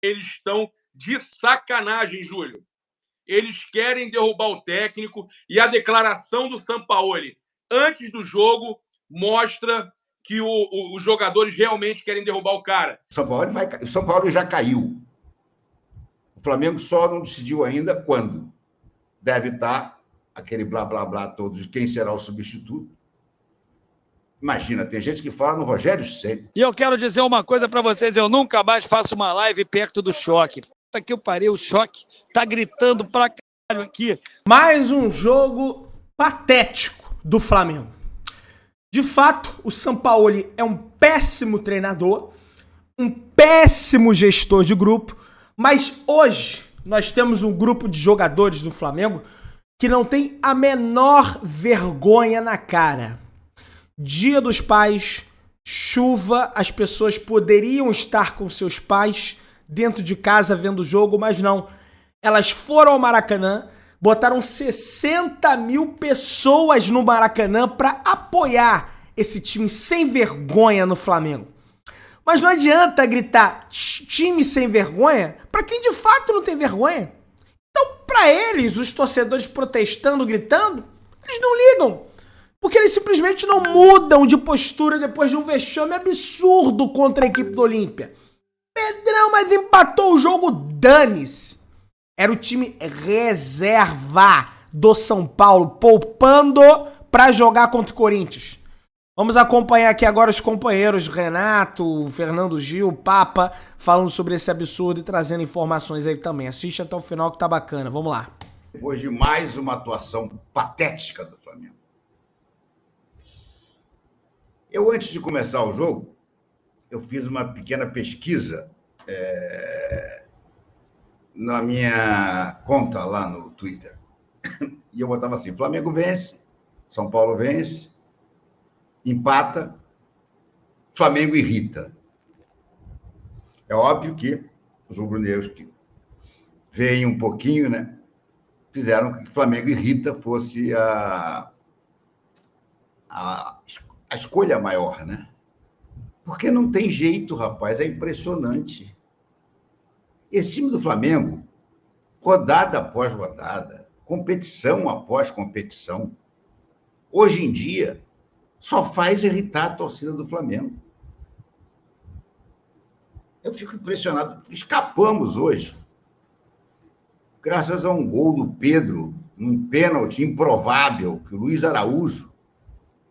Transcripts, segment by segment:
Eles estão de sacanagem, Júlio. Eles querem derrubar o técnico e a declaração do Sampaoli antes do jogo mostra que os jogadores realmente querem derrubar o cara. O São Paulo já caiu. O Flamengo só não decidiu ainda quando. Deve estar aquele blá, blá, blá todo de quem será o substituto. Imagina, tem gente que fala no Rogério Ceni. E eu quero dizer uma coisa para vocês, eu nunca mais faço uma live perto do Choque. Puta que eu parei, o Choque tá gritando pra caralho aqui. Mais um jogo patético do Flamengo. De fato, o Sampaoli é um péssimo treinador, um péssimo gestor de grupo, mas hoje nós temos um grupo de jogadores do Flamengo que não tem a menor vergonha na cara. Dia dos Pais, chuva, as pessoas poderiam estar com seus pais dentro de casa vendo o jogo, mas não. Elas foram ao Maracanã, botaram 60 mil pessoas no Maracanã para apoiar esse time sem vergonha no Flamengo. Mas não adianta gritar time sem vergonha para quem de fato não tem vergonha. Então, para eles, os torcedores protestando, gritando, eles não ligam. Porque eles simplesmente não mudam de postura depois de um vexame absurdo contra a equipe do Olímpia. Pedrão, mas empatou o jogo, dane-se. Era o time reserva do São Paulo, poupando para jogar contra o Corinthians. Vamos acompanhar aqui agora os companheiros Renato, Fernando Gil, Papa, falando sobre esse absurdo e trazendo informações aí também. Assiste até o final que tá bacana, vamos lá. Depois de mais uma atuação patética do Flamengo. Eu, antes de começar o jogo, eu fiz uma pequena pesquisa na minha conta lá no Twitter. E eu botava assim, Flamengo vence, São Paulo vence, empata, Flamengo irrita. É óbvio que os rubro-negros que veem um pouquinho, né, fizeram que o Flamengo irrita fosse a escolha maior, né? Porque não tem jeito, rapaz, é impressionante. Esse time do Flamengo, rodada após rodada, competição após competição, hoje em dia, só faz irritar a torcida do Flamengo. Eu fico impressionado. Escapamos hoje, graças a um gol do Pedro, num pênalti improvável, que o Luiz Araújo,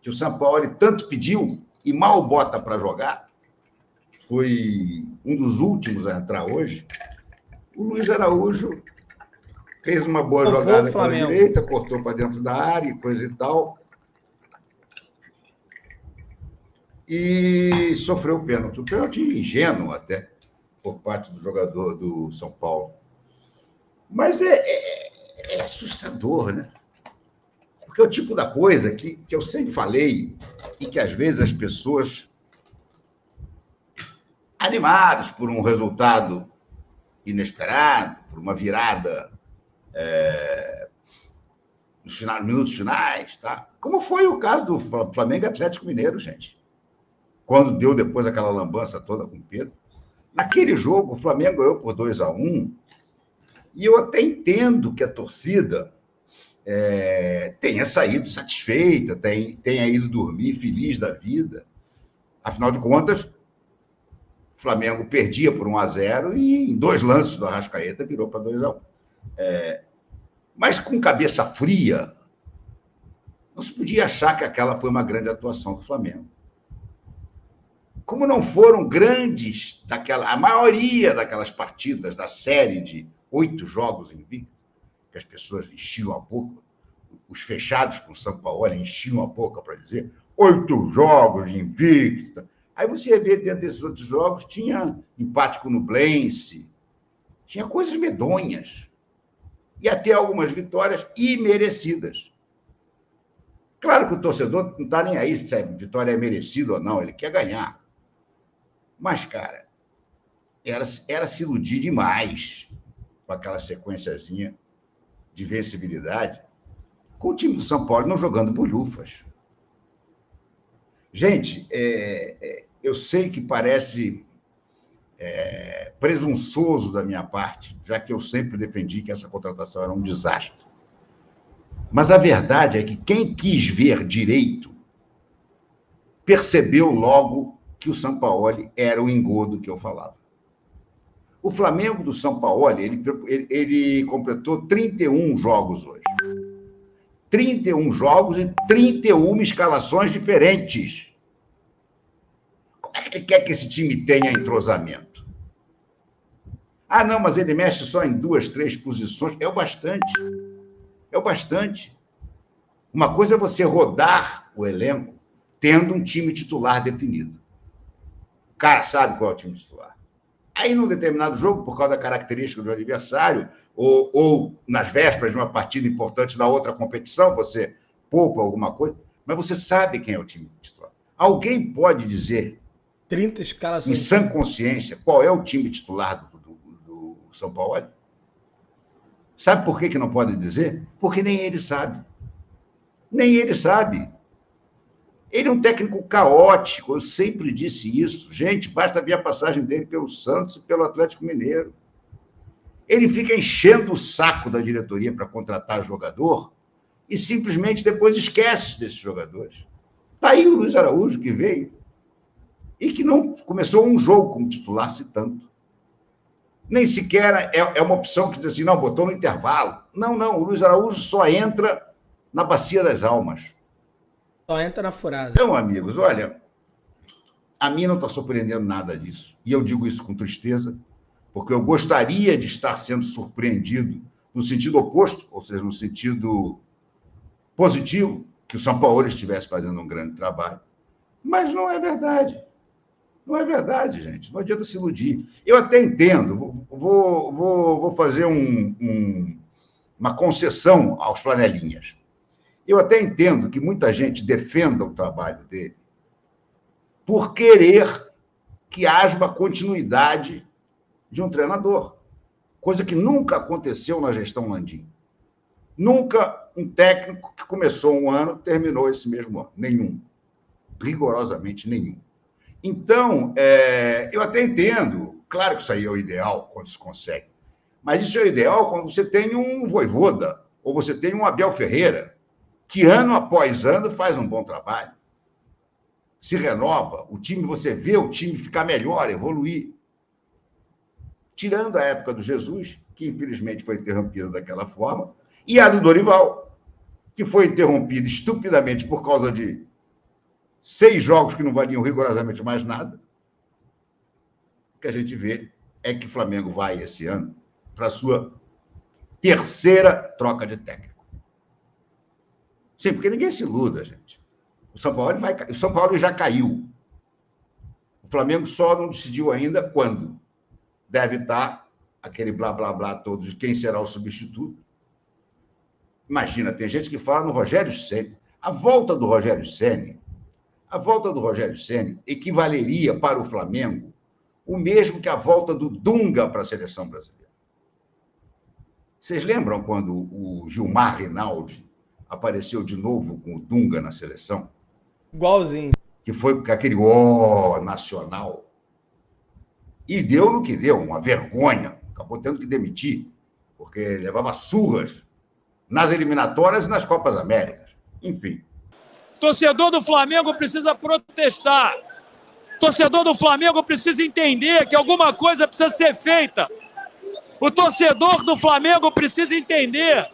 que o Sampaoli tanto pediu e mal bota para jogar, foi um dos últimos a entrar hoje. O Luiz Araújo fez uma boa jogada pela direita, cortou para dentro da área, coisa e tal, e sofreu o pênalti. O pênalti ingênuo até, por parte do jogador do São Paulo. Mas é assustador, né? Porque é o tipo da coisa que eu sempre falei e que, às vezes, as pessoas, animadas por um resultado inesperado, por uma virada nos minutos finais, tá? Como foi o caso do Flamengo e Atlético Mineiro, gente. Quando deu depois aquela lambança toda com o Pedro. Naquele jogo, o Flamengo ganhou por 2-1, e eu até entendo que a torcida tenha saído satisfeita, tenha ido dormir feliz da vida. Afinal de contas, o Flamengo perdia por 1-0 e em 2 lances do Arrascaeta virou para 2-1. Mas com cabeça fria, não se podia achar que aquela foi uma grande atuação do Flamengo. Como não foram grandes, a maioria daquelas partidas da série de 8 jogos invictos, que as pessoas enchiam a boca, os fechados com o Sampaoli enchiam a boca para dizer 8 jogos invictos. Aí você ia ver dentro desses outros jogos, tinha empate com o Nublense, tinha coisas medonhas, e até algumas vitórias imerecidas. Claro que o torcedor não está nem aí se a vitória é merecida ou não, ele quer ganhar. Mas, cara, era se iludir demais com aquela sequenciazinha de vencibilidade, com o time do São Paulo não jogando bolhufas. Gente, eu sei que parece presunçoso da minha parte, já que eu sempre defendi que essa contratação era um desastre. Mas a verdade é que quem quis ver direito percebeu logo que o Sampaoli era o engodo que eu falava. O Flamengo do Sampaoli, ele completou 31 jogos hoje. 31 jogos e 31 escalações diferentes. Como é que ele quer que esse time tenha entrosamento? Ah, não, mas ele mexe só em 2, 3 posições. É o bastante. É o bastante. Uma coisa é você rodar o elenco tendo um time titular definido. O cara sabe qual é o time titular. Aí, num determinado jogo, por causa da característica do adversário, ou nas vésperas de uma partida importante da outra competição, você poupa alguma coisa, mas você sabe quem é o time titular. Alguém pode dizer, 30 em escalações. sã consciência, qual é o time titular do São Paulo? Sabe por que não pode dizer? Porque nem ele sabe. Nem ele sabe. Ele é um técnico caótico, eu sempre disse isso. Gente, basta ver a passagem dele pelo Santos e pelo Atlético Mineiro. Ele fica enchendo o saco da diretoria para contratar jogador e simplesmente depois esquece desses jogadores. Está aí o Luiz Araújo, que veio e que não começou um jogo como titular, se tanto. Nem sequer é uma opção que diz assim, não, botou no intervalo. Não, o Luiz Araújo só entra na bacia das almas. Só entra na furada. Então, amigos, olha, a mim não está surpreendendo nada disso. E eu digo isso com tristeza, porque eu gostaria de estar sendo surpreendido no sentido oposto, ou seja, no sentido positivo, que o São Paulo estivesse fazendo um grande trabalho. Mas não é verdade. Não é verdade, gente. Não adianta se iludir. Eu até entendo, vou fazer uma concessão aos flanelinhas. Eu até entendo que muita gente defenda o trabalho dele por querer que haja uma continuidade de um treinador, coisa que nunca aconteceu na gestão Landim. Nunca um técnico que começou um ano terminou esse mesmo ano. Nenhum. Rigorosamente nenhum. Então, eu até entendo, claro que isso aí é o ideal quando se consegue, mas isso é o ideal quando você tem um Vojvoda ou você tem um Abel Ferreira, que ano após ano faz um bom trabalho, se renova, o time, você vê o time ficar melhor, evoluir. Tirando a época do Jesus, que infelizmente foi interrompida daquela forma, e a do Dorival, que foi interrompida estupidamente por causa de 6 jogos que não valiam rigorosamente mais nada. O que a gente vê é que o Flamengo vai, esse ano, para a sua terceira troca de técnico. Sim, porque ninguém se iluda, gente. O São Paulo já caiu. O Flamengo só não decidiu ainda quando. Deve estar aquele blá, blá, blá todo de quem será o substituto. Imagina, tem gente que fala no Rogério Ceni. A volta do Rogério Ceni equivaleria para o Flamengo o mesmo que a volta do Dunga para a seleção brasileira. Vocês lembram quando o Gilmar Rinaldi apareceu de novo com o Dunga na seleção? Igualzinho. Que foi com aquele nacional. E deu no que deu, uma vergonha. Acabou tendo que demitir, porque levava surras nas eliminatórias e nas Copas Américas. Enfim. Torcedor do Flamengo precisa protestar. Torcedor do Flamengo precisa entender que alguma coisa precisa ser feita. O torcedor do Flamengo precisa entender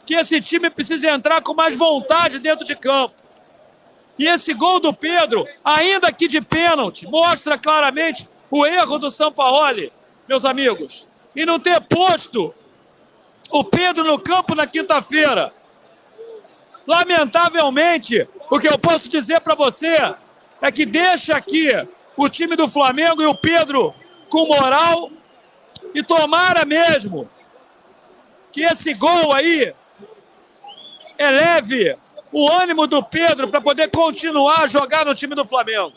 que esse time precisa entrar com mais vontade dentro de campo. E esse gol do Pedro, ainda que de pênalti, mostra claramente o erro do Sampaoli, meus amigos. E não ter posto o Pedro no campo na quinta-feira. Lamentavelmente, o que eu posso dizer para você é que deixa aqui o time do Flamengo e o Pedro com moral e tomara mesmo que esse gol aí eleve o ânimo do Pedro para poder continuar a jogar no time do Flamengo.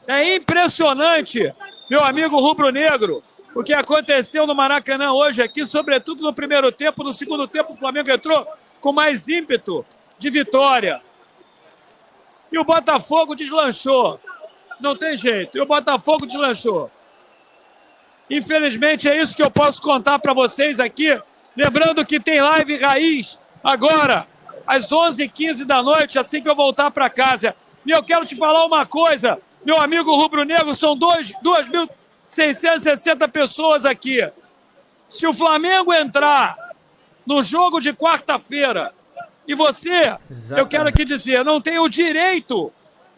É impressionante, meu amigo rubro-negro, o que aconteceu no Maracanã hoje aqui, sobretudo no primeiro tempo. No segundo tempo, o Flamengo entrou com mais ímpeto de vitória. E o Botafogo deslanchou. Não tem jeito. E o Botafogo deslanchou. Infelizmente, é isso que eu posso contar para vocês aqui. Lembrando que tem live raiz agora, às 11h15 da noite, assim que eu voltar para casa. E eu quero te falar uma coisa, meu amigo rubro-negro, são 2.660 pessoas aqui. Se o Flamengo entrar no jogo de quarta-feira e você, eu quero aqui dizer, não tem o direito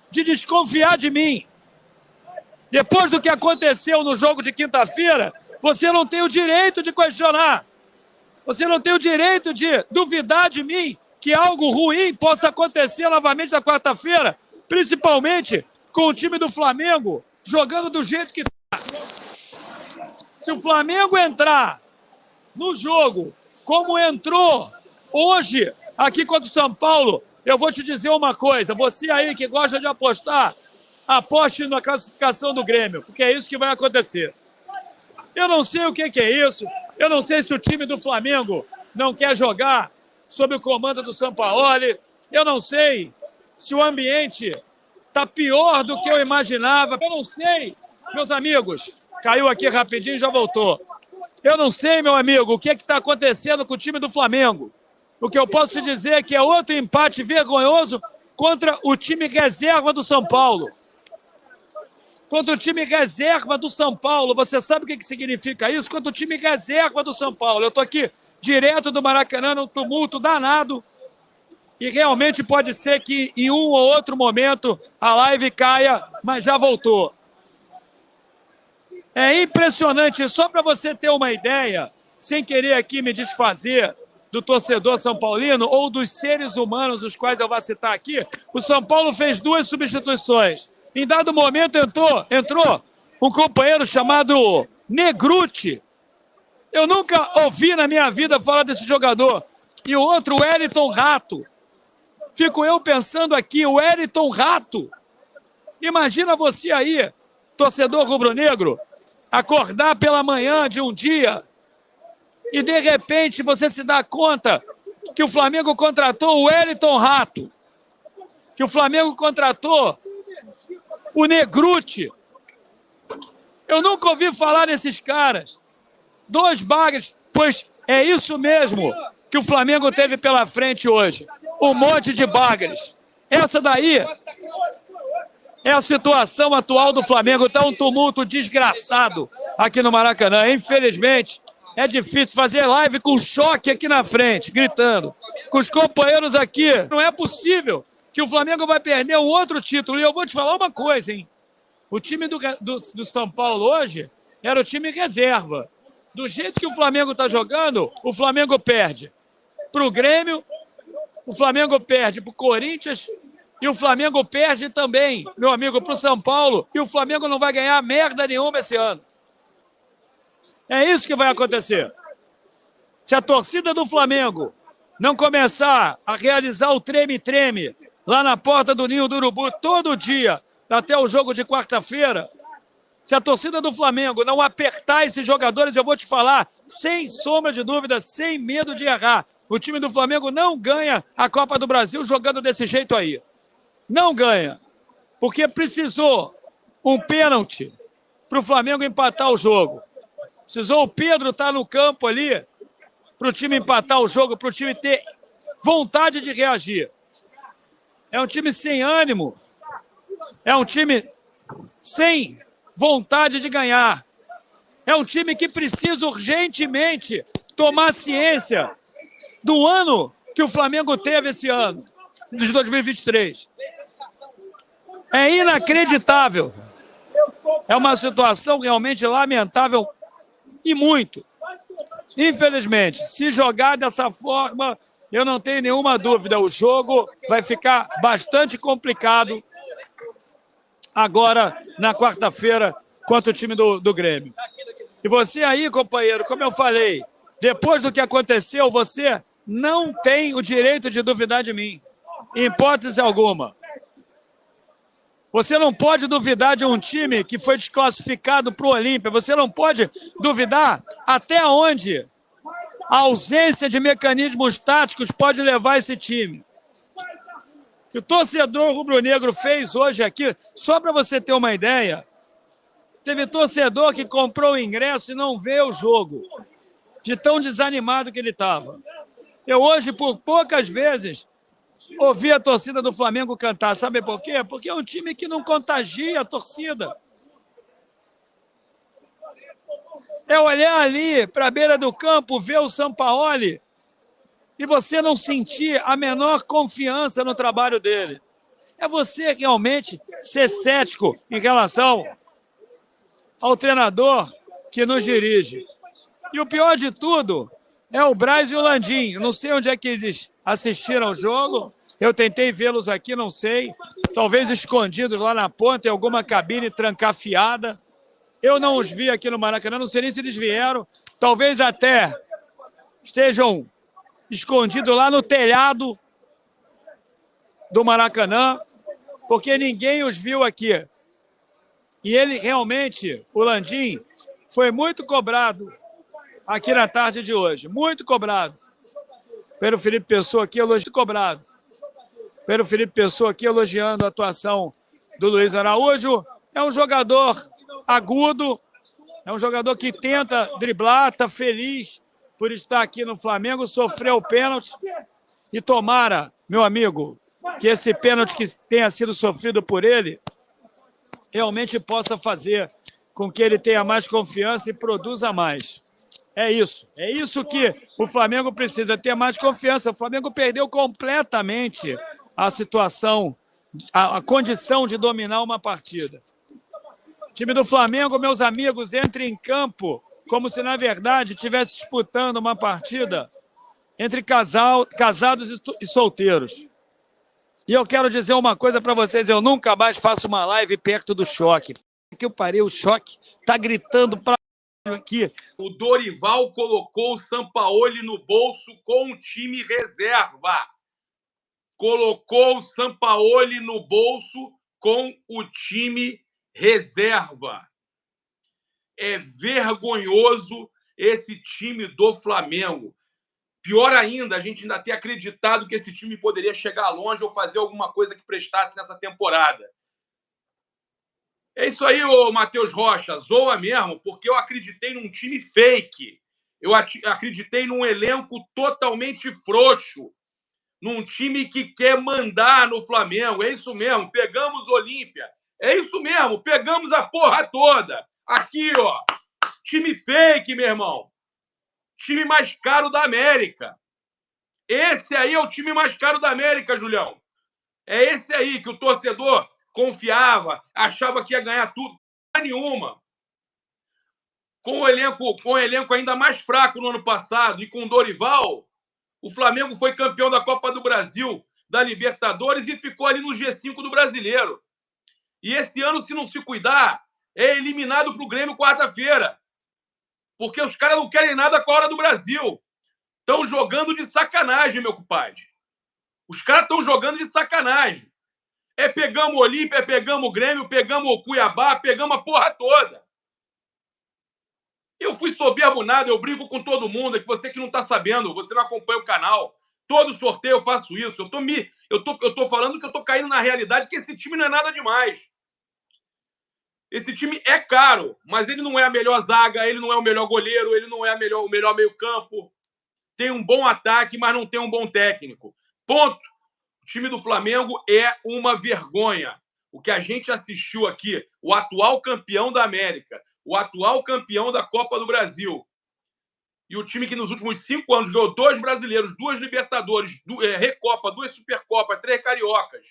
de desconfiar de mim. Depois do que aconteceu no jogo de quinta-feira, você não tem o direito de questionar. Você não tem o direito de duvidar de mim que algo ruim possa acontecer novamente na quarta-feira, principalmente com o time do Flamengo jogando do jeito que está. Se o Flamengo entrar no jogo como entrou hoje aqui contra o São Paulo, eu vou te dizer uma coisa, você aí que gosta de apostar, aposte na classificação do Grêmio, porque é isso que vai acontecer. Eu não sei o que é isso, eu não sei se o time do Flamengo não quer jogar sob o comando do Sampaoli, eu não sei se o ambiente está pior do que eu imaginava, eu não sei, meus amigos, caiu aqui rapidinho e já voltou. Eu não sei, meu amigo, o que está acontecendo com o time do Flamengo. O que eu posso te dizer é que é outro empate vergonhoso contra o time reserva do São Paulo. Contra o time reserva do São Paulo. Você sabe o que significa isso? Contra o time reserva do São Paulo. Eu estou aqui direto do Maracanã, num tumulto danado. E realmente pode ser que em um ou outro momento a live caia, mas já voltou. É impressionante, só para você ter uma ideia, sem querer aqui me desfazer do torcedor são paulino ou dos seres humanos, os quais eu vou citar aqui, o São Paulo fez 2 substituições. Em dado momento entrou um companheiro chamado Negruti. Eu nunca ouvi na minha vida falar desse jogador. E o outro, o Wellington Rato. Fico eu pensando aqui, o Wellington Rato. Imagina você aí, torcedor rubro-negro, acordar pela manhã de um dia e, de repente, você se dá conta que o Flamengo contratou o Wellington Rato, que o Flamengo contratou o Negruti. Eu nunca ouvi falar nesses caras. 2 bagres, pois é isso mesmo que o Flamengo teve pela frente hoje. Um monte de bagres. Essa daí é a situação atual do Flamengo. Está um tumulto desgraçado aqui no Maracanã. Infelizmente, é difícil fazer live com choque aqui na frente, gritando. Com os companheiros aqui. Não é possível que o Flamengo vai perder um outro título. E eu vou te falar uma coisa, hein? O time do São Paulo hoje era o time reserva. Do jeito que o Flamengo está jogando, o Flamengo perde para o Grêmio, o Flamengo perde para o Corinthians e o Flamengo perde também, meu amigo, para o São Paulo. E o Flamengo não vai ganhar merda nenhuma esse ano. É isso que vai acontecer. Se a torcida do Flamengo não começar a realizar o treme-treme lá na porta do Ninho do Urubu todo dia, até o jogo de quarta-feira, se a torcida do Flamengo não apertar esses jogadores, eu vou te falar, sem sombra de dúvida, sem medo de errar, o time do Flamengo não ganha a Copa do Brasil jogando desse jeito aí. Não ganha. Porque precisou um pênalti para o Flamengo empatar o jogo. Precisou o Pedro estar no campo ali para o time empatar o jogo, para o time ter vontade de reagir. É um time sem ânimo. É um time sem vontade de ganhar. É um time que precisa urgentemente tomar ciência do ano que o Flamengo teve esse ano, de 2023. É inacreditável. É uma situação realmente lamentável e muito. Infelizmente, se jogar dessa forma, eu não tenho nenhuma dúvida, o jogo vai ficar bastante complicado agora na quarta-feira contra o time do Grêmio. E você aí, companheiro, como eu falei, depois do que aconteceu, você não tem o direito de duvidar de mim, em hipótese alguma. Você não pode duvidar de um time que foi desclassificado para o Olímpia. Você não pode duvidar até onde a ausência de mecanismos táticos pode levar esse time. O que o torcedor rubro-negro fez hoje aqui, só para você ter uma ideia, Teve torcedor que comprou o ingresso e não vê o jogo, de tão desanimado que ele estava. Eu hoje, por poucas vezes, ouvi a torcida do Flamengo cantar. Sabe por quê? Porque é um time que não contagia a torcida. É olhar ali para a beira do campo, ver o Sampaoli e você não sentir a menor confiança no trabalho dele. É você realmente ser cético em relação ao treinador que nos dirige. E o pior de tudo é o Braz e o Landim. Eu não sei onde é que eles assistiram ao jogo. Eu tentei vê-los aqui, não sei. Talvez escondidos lá na ponta, em alguma cabine trancafiada. Eu não os vi aqui no Maracanã, não sei nem se eles vieram. Talvez até estejam escondidos lá no telhado do Maracanã, porque ninguém os viu aqui. E ele realmente, o Landim, foi muito cobrado aqui na tarde de hoje. Muito cobrado. Pelo Felipe Pessoa aqui, elogiando a atuação do Luiz Araújo. É um jogador agudo, é um jogador que tenta driblar, está feliz por estar aqui no Flamengo, sofreu o pênalti e tomara, meu amigo, que esse pênalti que tenha sido sofrido por ele realmente possa fazer com que ele tenha mais confiança e produza mais. É isso que o Flamengo precisa, ter mais confiança. O Flamengo perdeu completamente a situação, a condição de dominar uma partida. O time do Flamengo, meus amigos, entra em campo como se, na verdade, estivesse disputando uma partida entre casados e solteiros. E eu quero dizer uma coisa para vocês, eu nunca mais faço uma live perto do Choque. Que eu parei, o Choque tá gritando para aqui. O Dorival colocou o Sampaoli no bolso com o time reserva. Colocou o Sampaoli no bolso com o time reserva. É vergonhoso esse time do Flamengo. Pior ainda, a gente ainda ter acreditado que esse time poderia chegar longe ou fazer alguma coisa que prestasse nessa temporada. É isso aí, ô Matheus Rocha, zoa mesmo, porque eu acreditei num time fake. Eu acreditei num elenco totalmente frouxo. Num time que quer mandar no Flamengo. É isso mesmo, pegamos Olímpia. É isso mesmo, pegamos a porra toda. Aqui, ó, time fake, meu irmão. Time mais caro da América. Esse aí é o time mais caro da América, Julião. É esse aí que o torcedor confiava, achava que ia ganhar tudo. Nenhuma. Com o elenco ainda mais fraco no ano passado e com o Dorival, o Flamengo foi campeão da Copa do Brasil, da Libertadores e ficou ali no G5 do Brasileiro. E esse ano, se não se cuidar, é eliminado para o Grêmio quarta-feira. Porque os caras não querem nada com a hora do Brasil. Estão jogando de sacanagem, meu compadre. Os caras estão jogando de sacanagem. Pegamos o Olímpia, pegamos o Grêmio, pegamos o Cuiabá, pegamos a porra toda. Eu fui soberbo nada, eu brigo com todo mundo. É que você que não está sabendo, você não acompanha o canal. Todo sorteio eu faço isso. Eu tô falando que eu tô caindo na realidade que esse time não é nada demais. Esse time é caro, mas ele não é a melhor zaga, ele não é o melhor goleiro, ele não é o melhor meio-campo. Tem um bom ataque, mas não tem um bom técnico. Ponto. O time do Flamengo é uma vergonha. O que a gente assistiu aqui, o atual campeão da América, o atual campeão da Copa do Brasil, e o time que nos últimos 5 anos ganhou 2 brasileiros, 2 Libertadores, Recopa, 2 Supercopas, 3 Cariocas.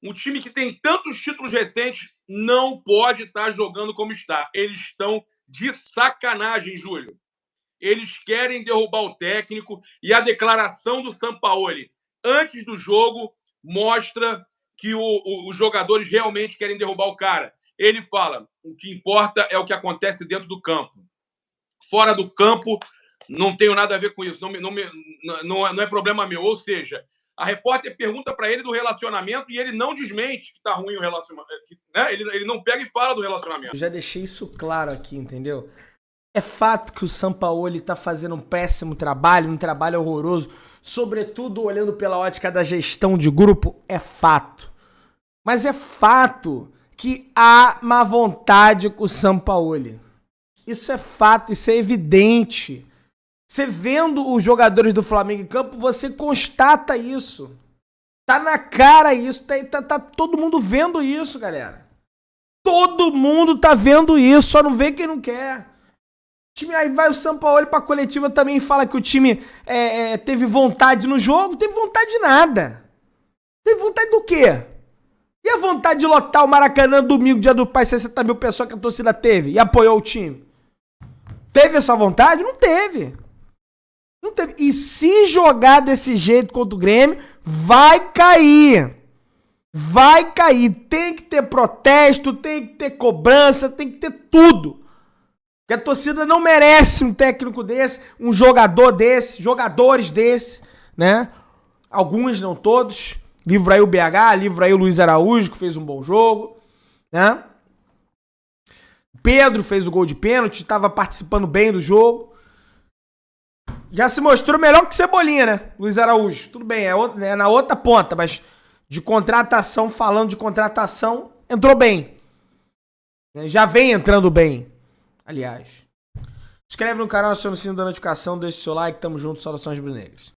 Um time que tem tantos títulos recentes não pode estar jogando como está. Eles estão de sacanagem, Júlio. Eles querem derrubar o técnico e a declaração do Sampaoli antes do jogo mostra que os jogadores realmente querem derrubar o cara. Ele fala, o que importa é o que acontece dentro do campo. Fora do campo, não tenho nada a ver com isso. Não é problema meu. Ou seja, a repórter pergunta para ele do relacionamento e ele não desmente que está ruim o relacionamento. Né? Ele não pega e fala do relacionamento. Eu já deixei isso claro aqui, entendeu? É fato que o Sampaoli está fazendo um péssimo trabalho, um trabalho horroroso, sobretudo olhando pela ótica da gestão de grupo, é fato. Mas é fato que há má vontade com o Sampaoli. Isso é fato, isso é evidente. Você vendo os jogadores do Flamengo em campo, você constata isso. Tá na cara isso, tá todo mundo vendo isso, galera. Todo mundo tá vendo isso, só não vê quem não quer. Time, aí vai o Sampaoli pra coletiva também e fala que o time teve vontade no jogo. Teve vontade de nada. Teve vontade do quê? E a vontade de lotar o Maracanã domingo, dia do Pai, 60 mil pessoas que a torcida teve e apoiou o time? Teve essa vontade? Não teve. Não teve. E se jogar desse jeito contra o Grêmio, vai cair. Vai cair. Tem que ter protesto, tem que ter cobrança, tem que ter tudo. Porque a torcida não merece um técnico desse, um jogador desse, jogadores desse, né? Alguns, não todos. Livro aí o BH, livro aí o Luiz Araújo, que fez um bom jogo, né? Pedro fez o gol de pênalti, estava participando bem do jogo. Já se mostrou melhor que Cebolinha, né? Luiz Araújo. Tudo bem, é na outra ponta, mas de contratação, falando de contratação, entrou bem. Já vem entrando bem, aliás. Inscreve no canal, aciona o sino da notificação, deixa o seu like, tamo junto, saudações brunegras.